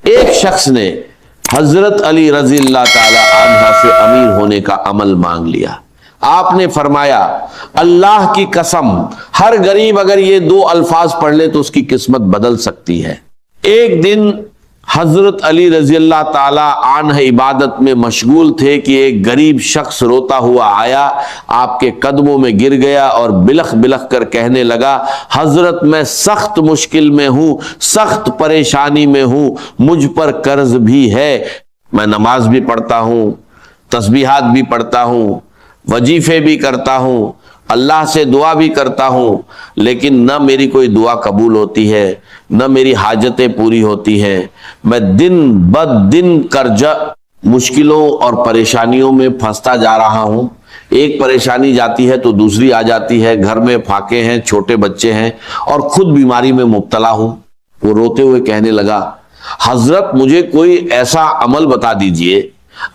ایک شخص نے حضرت علی رضی اللہ تعالی عنہ سے امیر ہونے کا عمل مانگ لیا. آپ نے فرمایا اللہ کی قسم ہر غریب اگر یہ دو الفاظ پڑھ لے تو اس کی قسمت بدل سکتی ہے. ایک دن حضرت علی رضی اللہ تعالی عنہ عبادت میں مشغول تھے کہ ایک غریب شخص روتا ہوا آیا, آپ کے قدموں میں گر گیا اور بلخ بلخ کر کہنے لگا حضرت میں سخت مشکل میں ہوں, سخت پریشانی میں ہوں, مجھ پر قرض بھی ہے, میں نماز بھی پڑھتا ہوں, تسبیحات بھی پڑھتا ہوں, وظیفے بھی کرتا ہوں, اللہ سے دعا بھی کرتا ہوں, لیکن نہ میری کوئی دعا قبول ہوتی ہے, نہ میری حاجتیں پوری ہوتی ہیں. میں دن بد دن قرض مشکلوں اور پریشانیوں میں پھنستا جا رہا ہوں. ایک پریشانی جاتی ہے تو دوسری آ جاتی ہے, گھر میں پھاکے ہیں, چھوٹے بچے ہیں اور خود بیماری میں مبتلا ہوں. وہ روتے ہوئے کہنے لگا حضرت مجھے کوئی ایسا عمل بتا دیجئے,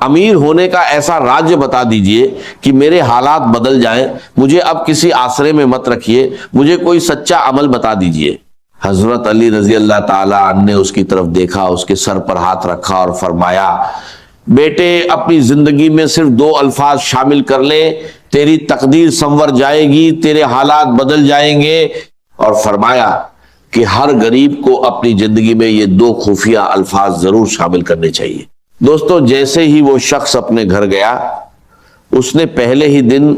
امیر ہونے کا ایسا راج بتا دیجئے کہ میرے حالات بدل جائیں, مجھے اب کسی آسرے میں مت رکھیے, مجھے کوئی سچا عمل بتا دیجئے. حضرت علی رضی اللہ تعالی عنہ نے اس کی طرف دیکھا, اس کے سر پر ہاتھ رکھا اور فرمایا بیٹے اپنی زندگی میں صرف دو الفاظ شامل کر لے, تیری تقدیر سنور جائے گی, تیرے حالات بدل جائیں گے. اور فرمایا کہ ہر غریب کو اپنی زندگی میں یہ دو خفیہ الفاظ ضرور شامل کرنے چاہیے. دوستو جیسے ہی وہ شخص اپنے گھر گیا, اس نے پہلے ہی دن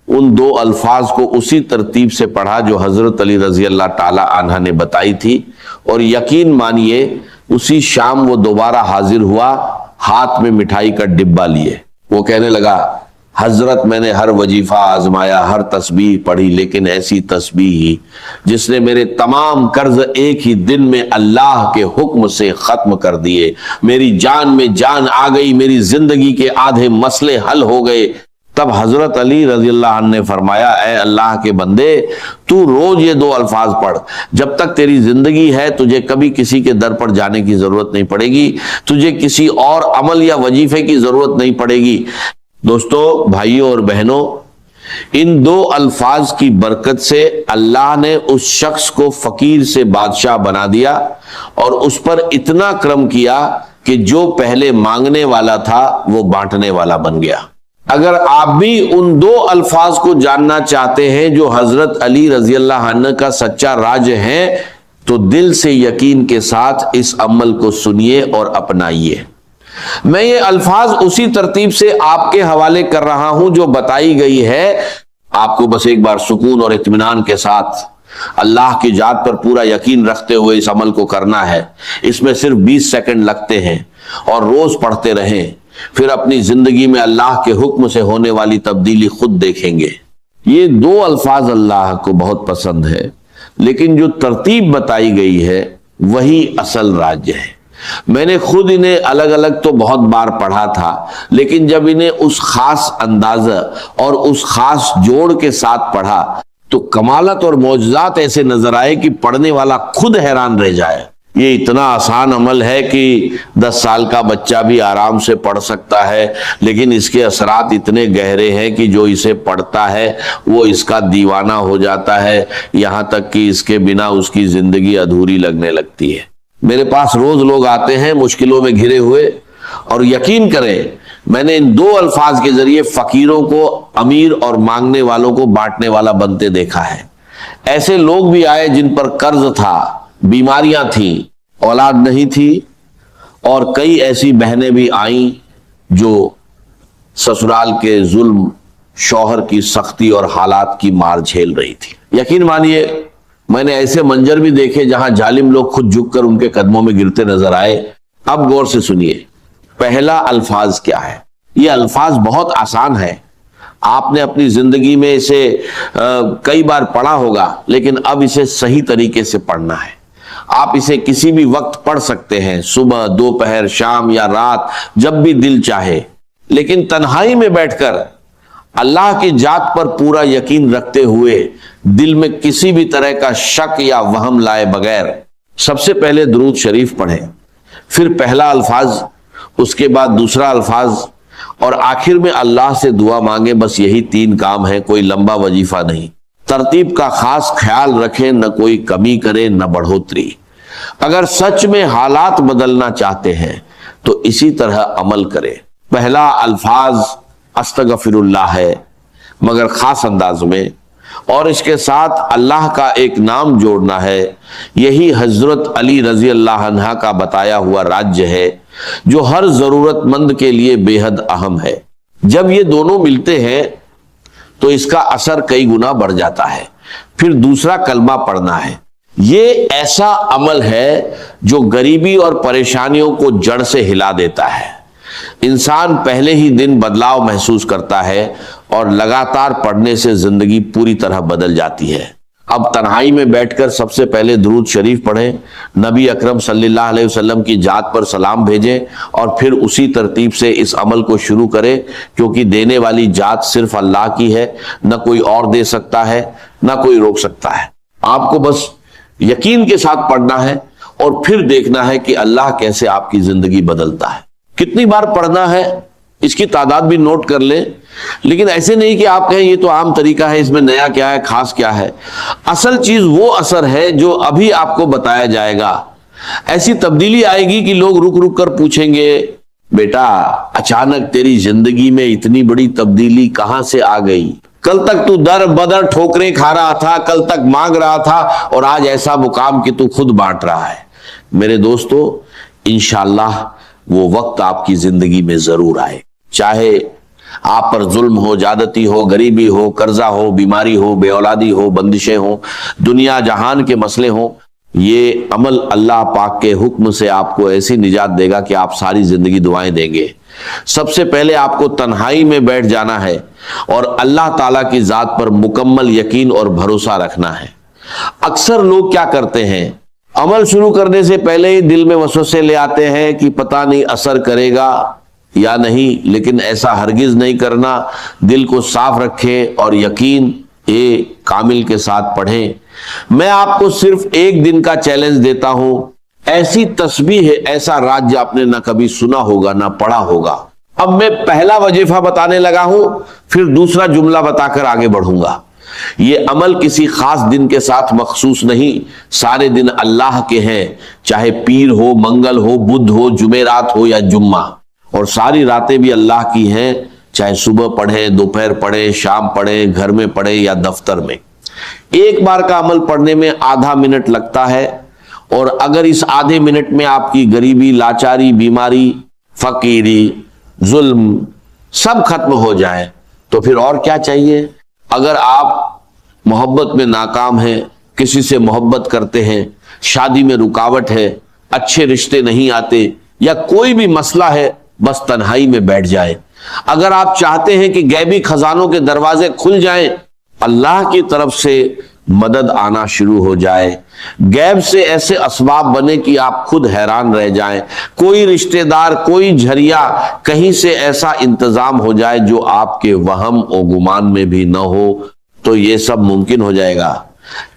ان دو الفاظ کو اسی ترتیب سے پڑھا جو حضرت علی رضی اللہ تعالی عنہ نے بتائی تھی, اور یقین مانیے اسی شام وہ دوبارہ حاضر ہوا ہاتھ میں مٹھائی کا ڈبہ لیے. وہ کہنے لگا حضرت میں نے ہر وظیفہ آزمایا, ہر تسبیح پڑھی, لیکن ایسی تسبیح جس نے میرے تمام قرض ایک ہی دن میں اللہ کے حکم سے ختم کر دیے, میری جان میں جان آ گئی, میری زندگی کے آدھے مسئلے حل ہو گئے. تب حضرت علی رضی اللہ عنہ نے فرمایا اے اللہ کے بندے تو روز یہ دو الفاظ پڑھ, جب تک تیری زندگی ہے تجھے کبھی کسی کے در پر جانے کی ضرورت نہیں پڑے گی, تجھے کسی اور عمل یا وظیفے کی ضرورت نہیں پڑے گی. دوستو بھائیوں اور بہنوں, ان دو الفاظ کی برکت سے اللہ نے اس شخص کو فقیر سے بادشاہ بنا دیا اور اس پر اتنا کرم کیا کہ جو پہلے مانگنے والا تھا وہ بانٹنے والا بن گیا. اگر آپ بھی ان دو الفاظ کو جاننا چاہتے ہیں جو حضرت علی رضی اللہ عنہ کا سچا راج ہے, تو دل سے یقین کے ساتھ اس عمل کو سنیے اور اپنائیے. میں یہ الفاظ اسی ترتیب سے آپ کے حوالے کر رہا ہوں جو بتائی گئی ہے. آپ کو بس ایک بار سکون اور اطمینان کے ساتھ اللہ کی ذات پر پورا یقین رکھتے ہوئے اس عمل کو کرنا ہے. اس میں صرف 20 سیکنڈ لگتے ہیں اور روز پڑھتے رہیں, پھر اپنی زندگی میں اللہ کے حکم سے ہونے والی تبدیلی خود دیکھیں گے. یہ دو الفاظ اللہ کو بہت پسند ہے, لیکن جو ترتیب بتائی گئی ہے وہی اصل راج ہے. میں نے خود انہیں الگ الگ تو بہت بار پڑھا تھا, لیکن جب انہیں اس خاص اندازہ اور اس خاص جوڑ کے ساتھ پڑھا تو کمالات اور معجزات ایسے نظر آئے کہ پڑھنے والا خود حیران رہ جائے. یہ اتنا آسان عمل ہے کہ 10 سال کا بچہ بھی آرام سے پڑھ سکتا ہے, لیکن اس کے اثرات اتنے گہرے ہیں کہ جو اسے پڑھتا ہے وہ اس کا دیوانہ ہو جاتا ہے, یہاں تک کہ اس کے بنا اس کی زندگی ادھوری لگنے لگتی ہے. میرے پاس روز لوگ آتے ہیں مشکلوں میں گھرے ہوئے, اور یقین کریں میں نے ان دو الفاظ کے ذریعے فقیروں کو امیر اور مانگنے والوں کو بانٹنے والا بنتے دیکھا ہے. ایسے لوگ بھی آئے جن پر قرض تھا, بیماریاں تھیں, اولاد نہیں تھی, اور کئی ایسی بہنیں بھی آئیں جو سسرال کے ظلم, شوہر کی سختی اور حالات کی مار جھیل رہی تھی. یقین مانیے میں نے ایسے منظر بھی دیکھے جہاں ظالم لوگ خود جھک کر ان کے قدموں میں گرتے نظر آئے. اب غور سے سنیے پہلا الفاظ کیا ہے. یہ الفاظ بہت آسان ہے, آپ نے اپنی زندگی میں اسے کئی بار پڑھا ہوگا, لیکن اب اسے صحیح طریقے سے پڑھنا ہے. آپ اسے کسی بھی وقت پڑھ سکتے ہیں, صبح, دوپہر, شام یا رات, جب بھی دل چاہے, لیکن تنہائی میں بیٹھ کر اللہ کی ذات پر پورا یقین رکھتے ہوئے دل میں کسی بھی طرح کا شک یا وہم لائے بغیر سب سے پہلے درود شریف پڑھیں, پھر پہلا الفاظ, اس کے بعد دوسرا الفاظ, اور آخر میں اللہ سے دعا مانگے. بس یہی 3 کام ہیں, کوئی لمبا وظیفہ نہیں. ترتیب کا خاص خیال رکھیں, نہ کوئی کمی کرے نہ بڑھوتری. اگر سچ میں حالات بدلنا چاہتے ہیں تو اسی طرح عمل کرے۔ پہلا الفاظ استغفر اللہ ہے مگر خاص انداز میں، اور اس کے ساتھ اللہ کا ایک نام جوڑنا ہے۔ یہی حضرت علی رضی اللہ عنہ کا بتایا ہوا راج ہے جو ہر ضرورت مند کے لیے بے حد اہم ہے۔ جب یہ دونوں ملتے ہیں تو اس کا اثر کئی گنا بڑھ جاتا ہے۔ پھر دوسرا کلمہ پڑھنا ہے۔ یہ ایسا عمل ہے جو غریبی اور پریشانیوں کو جڑ سے ہلا دیتا ہے۔ انسان پہلے ہی دن بدلاؤ محسوس کرتا ہے اور لگاتار پڑھنے سے زندگی پوری طرح بدل جاتی ہے۔ اب تنہائی میں بیٹھ کر سب سے پہلے درود شریف پڑھیں، نبی اکرم صلی اللہ علیہ وسلم کی ذات پر سلام بھیجیں، اور پھر اسی ترتیب سے اس عمل کو شروع کریں، کیونکہ دینے والی ذات صرف اللہ کی ہے، نہ کوئی اور دے سکتا ہے، نہ کوئی روک سکتا ہے۔ آپ کو بس یقین کے ساتھ پڑھنا ہے اور پھر دیکھنا ہے کہ اللہ کیسے آپ کی زندگی بدلتا ہے۔ کتنی بار پڑھنا ہے اس کی تعداد بھی نوٹ کر لیں، لیکن ایسے نہیں کہ آپ کہیں یہ تو عام طریقہ ہے، اس میں نیا کیا ہے، خاص کیا ہے۔ اصل چیز وہ اثر ہے جو ابھی آپ کو بتایا جائے گا۔ ایسی تبدیلی آئے گی کہ لوگ رک رک کر پوچھیں گے، بیٹا اچانک تیری زندگی میں اتنی بڑی تبدیلی کہاں سے آ گئی؟ کل تک تو در بدر ٹھوکریں کھا رہا تھا، کل تک مانگ رہا تھا، اور آج ایسا مقام کہ تو خود بانٹ رہا ہے۔ میرے دوستو، انشاءاللہ وہ وقت آپ کی زندگی میں ضرور آئے، چاہے آپ پر ظلم ہو، زیادتی ہو، غریبی ہو، قرضہ ہو، بیماری ہو، بے اولادی ہو، بندشیں ہوں، دنیا جہان کے مسئلے ہوں۔ یہ عمل اللہ پاک کے حکم سے آپ کو ایسی نجات دے گا کہ آپ ساری زندگی دعائیں دیں گے۔ سب سے پہلے آپ کو تنہائی میں بیٹھ جانا ہے اور اللہ تعالیٰ کی ذات پر مکمل یقین اور بھروسہ رکھنا ہے۔ اکثر لوگ کیا کرتے ہیں، عمل شروع کرنے سے پہلے ہی دل میں وسوسے لے آتے ہیں کہ پتہ نہیں اثر کرے گا یا نہیں، لیکن ایسا ہرگز نہیں کرنا۔ دل کو صاف رکھیں اور یقین کامل کے ساتھ پڑھیں۔ میں آپ کو صرف ایک دن کا چیلنج دیتا ہوں، ایسی تسبیح ہے، ایسا راج آپ نے نہ کبھی سنا ہوگا نہ پڑھا ہوگا۔ اب میں پہلا وظیفہ بتانے لگا ہوں، پھر دوسرا جملہ بتا کر آگے بڑھوں گا۔ یہ عمل کسی خاص دن کے ساتھ مخصوص نہیں، سارے دن اللہ کے ہیں، چاہے پیر ہو، منگل ہو، بدھ ہو، جمعرات ہو یا جمعہ، اور ساری راتیں بھی اللہ کی ہیں، چاہے صبح پڑھیں، دوپہر پڑھیں، شام پڑھیں، گھر میں پڑھیں یا دفتر میں۔ ایک بار کا عمل پڑھنے میں آدھا منٹ لگتا ہے، اور اگر اس آدھے منٹ میں آپ کی غریبی، لاچاری، بیماری، فقیری، ظلم سب ختم ہو جائیں تو پھر اور کیا چاہیے؟ اگر آپ محبت میں ناکام ہیں، کسی سے محبت کرتے ہیں، شادی میں رکاوٹ ہے، اچھے رشتے نہیں آتے، یا کوئی بھی مسئلہ ہے، بس تنہائی میں بیٹھ جائیں۔ اگر آپ چاہتے ہیں کہ غیبی خزانوں کے دروازے کھل جائیں، اللہ کی طرف سے مدد آنا شروع ہو جائے، غیب سے ایسے اسباب بنے کہ آپ خود حیران رہ جائیں، کوئی رشتہ دار، کوئی جھریا، کہیں سے ایسا انتظام ہو جائے جو آپ کے وہم و گمان میں بھی نہ ہو، تو یہ سب ممکن ہو جائے گا،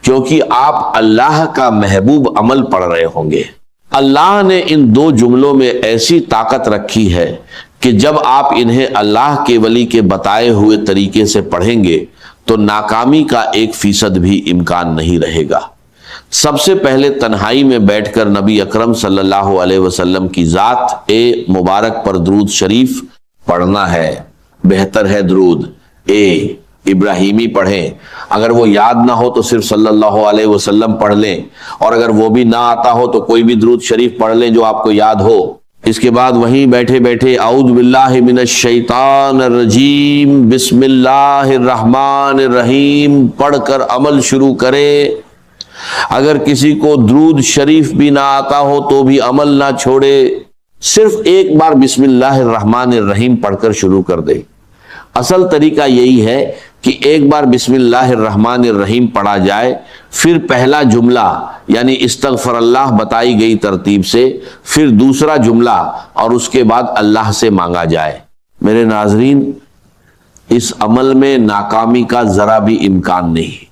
کیونکہ آپ اللہ کا محبوب عمل پڑھ رہے ہوں گے۔ اللہ نے ان دو جملوں میں ایسی طاقت رکھی ہے کہ جب آپ انہیں اللہ کے ولی کے بتائے ہوئے طریقے سے پڑھیں گے تو ناکامی کا 1% بھی امکان نہیں رہے گا۔ سب سے پہلے تنہائی میں بیٹھ کر نبی اکرم صلی اللہ علیہ وسلم کی ذات مبارک پر درود شریف پڑھنا ہے۔ بہتر ہے درود ابراہیمی پڑھیں، اگر وہ یاد نہ ہو تو صرف صلی اللہ علیہ وسلم پڑھ لیں، اور اگر وہ بھی نہ آتا ہو تو کوئی بھی درود شریف پڑھ لیں جو آپ کو یاد ہو۔ اس کے بعد وہیں بیٹھے بیٹھے اعوذ باللہ من الشیطان الرجیم بسم اللہ الرحمن الرحیم پڑھ کر عمل شروع کرے۔ اگر کسی کو درود شریف بھی نہ آتا ہو تو بھی عمل نہ چھوڑے، صرف ایک بار بسم اللہ الرحمن الرحیم پڑھ کر شروع کر دے۔ اصل طریقہ یہی ہے کہ ایک بار بسم اللہ الرحمن الرحیم پڑھا جائے، پھر پہلا جملہ یعنی استغفر اللہ بتائی گئی ترتیب سے، پھر دوسرا جملہ، اور اس کے بعد اللہ سے مانگا جائے۔ میرے ناظرین، اس عمل میں ناکامی کا ذرا بھی امکان نہیں۔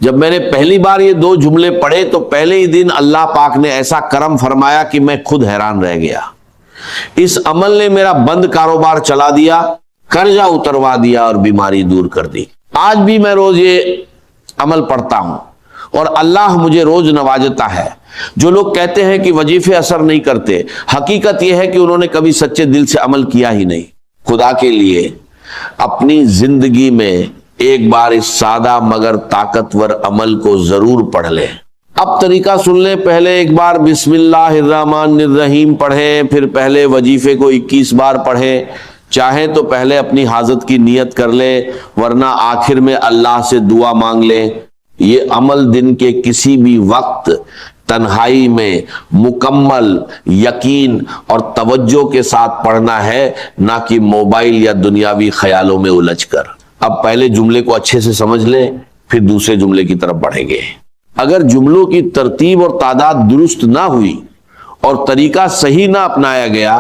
جب میں نے پہلی بار یہ دو جملے پڑھے تو پہلے ہی دن اللہ پاک نے ایسا کرم فرمایا کہ میں خود حیران رہ گیا۔ اس عمل نے میرا بند کاروبار چلا دیا، قرضہ اتروا دیا اور بیماری دور کر دی۔ آج بھی میں روز یہ عمل پڑھتا ہوں، اور اللہ مجھے روز نوازتا ہے۔ جو لوگ کہتے ہیں کہ وظیفے اثر نہیں کرتے، حقیقت یہ ہے کہ انہوں نے کبھی سچے دل سے عمل کیا ہی نہیں۔ خدا کے لیے اپنی زندگی میں ایک بار اس سادہ مگر طاقتور عمل کو ضرور پڑھ لیں۔ اب طریقہ سن لیں، پہلے ایک بار بسم اللہ الرحمن الرحیم پڑھیں، پھر پہلے وظیفے کو 21 بار پڑھیں، چاہیں تو پہلے اپنی حاجت کی نیت کر لیں، ورنہ آخر میں اللہ سے دعا مانگ لیں۔ یہ عمل دن کے کسی بھی وقت تنہائی میں مکمل یقین اور توجہ کے ساتھ پڑھنا ہے، نہ کہ موبائل یا دنیاوی خیالوں میں الجھ کر۔ اب پہلے جملے کو اچھے سے سمجھ لیں، پھر دوسرے جملے کی طرف بڑھیں گے۔ اگر جملوں کی ترتیب اور تعداد درست نہ ہوئی اور طریقہ صحیح نہ اپنایا گیا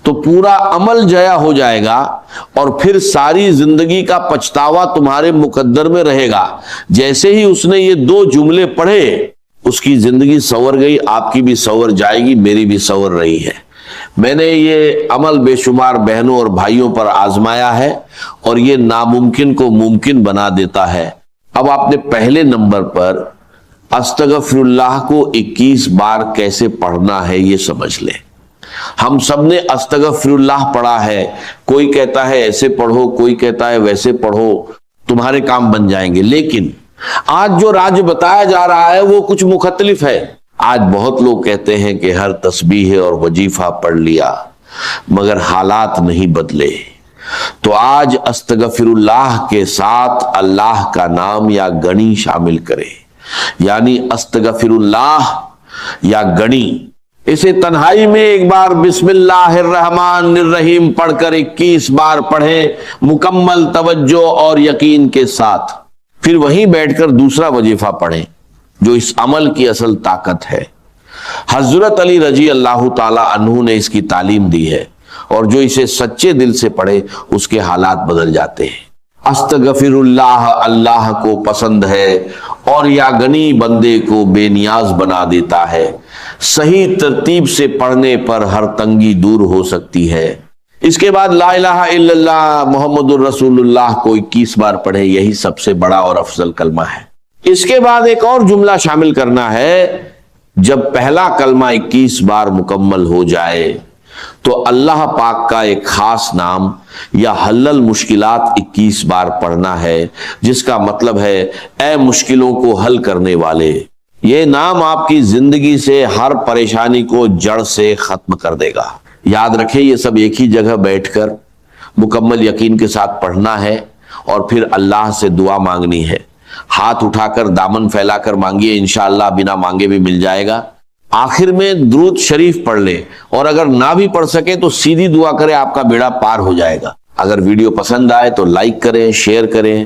تو پورا عمل ضائع ہو جائے گا، اور پھر ساری زندگی کا پچھتاوا تمہارے مقدر میں رہے گا۔ جیسے ہی اس نے یہ 2 جملے پڑھے، اس کی زندگی سنور گئی، آپ کی بھی سنور جائے گی، میری بھی سنور رہی ہے۔ میں نے یہ عمل بے شمار بہنوں اور بھائیوں پر آزمایا ہے، اور یہ ناممکن کو ممکن بنا دیتا ہے۔ اب آپ نے پہلے نمبر پر استغفر اللہ کو 21 بار کیسے پڑھنا ہے یہ سمجھ لیں۔ ہم سب نے استغفر اللہ پڑھا ہے، کوئی کہتا ہے ایسے پڑھو، کوئی کہتا ہے ویسے پڑھو، تمہارے کام بن جائیں گے۔ لیکن آج جو راج بتایا جا رہا ہے وہ کچھ مختلف ہے۔ آج بہت لوگ کہتے ہیں کہ ہر تسبیح اور وظیفہ پڑھ لیا، مگر حالات نہیں بدلے۔ تو آج استغفر اللہ کے ساتھ اللہ کا نام یا گنی شامل کرے، یعنی استغفر اللہ یا گنی۔ اسے تنہائی میں ایک بار بسم اللہ الرحمن الرحیم پڑھ کر 21 بار پڑھیں، مکمل توجہ اور یقین کے ساتھ۔ پھر وہیں بیٹھ کر دوسرا وظیفہ پڑھیں جو اس عمل کی اصل طاقت ہے۔ حضرت علی رضی اللہ تعالی عنہ نے اس کی تعلیم دی ہے، اور جو اسے سچے دل سے پڑھے اس کے حالات بدل جاتے ہیں۔ استغفر اللہ اللہ کو پسند ہے، اور یا گنی بندے کو بے نیاز بنا دیتا ہے۔ صحیح ترتیب سے پڑھنے پر ہر تنگی دور ہو سکتی ہے۔ اس کے بعد لا الہ الا اللہ محمد الرسول اللہ کو 21 بار پڑھے، یہی سب سے بڑا اور افضل کلمہ ہے۔ اس کے بعد ایک اور جملہ شامل کرنا ہے۔ جب پہلا کلمہ 21 بار مکمل ہو جائے تو اللہ پاک کا ایک خاص نام یا حل المشکلات 21 بار پڑھنا ہے، جس کا مطلب ہے اے مشکلوں کو حل کرنے والے۔ یہ نام آپ کی زندگی سے ہر پریشانی کو جڑ سے ختم کر دے گا۔ یاد رکھیں، یہ سب ایک ہی جگہ بیٹھ کر مکمل یقین کے ساتھ پڑھنا ہے، اور پھر اللہ سے دعا مانگنی ہے۔ ہاتھ اٹھا کر دامن پھیلا کر مانگیے، انشاءاللہ بنا مانگے بھی مل جائے گا۔ آخر میں درود شریف پڑھ لیں، اور اگر نہ بھی پڑھ سکے تو سیدھی دعا کریں، آپ کا بیڑا پار ہو جائے گا۔ اگر ویڈیو پسند آئے تو لائک کریں، شیئر کریں،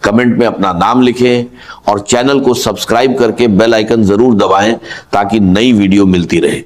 کمنٹ میں اپنا نام لکھیں، اور چینل کو سبسکرائب کر کے بیل آئیکن ضرور دبائیں تاکہ نئی ویڈیو ملتی رہے۔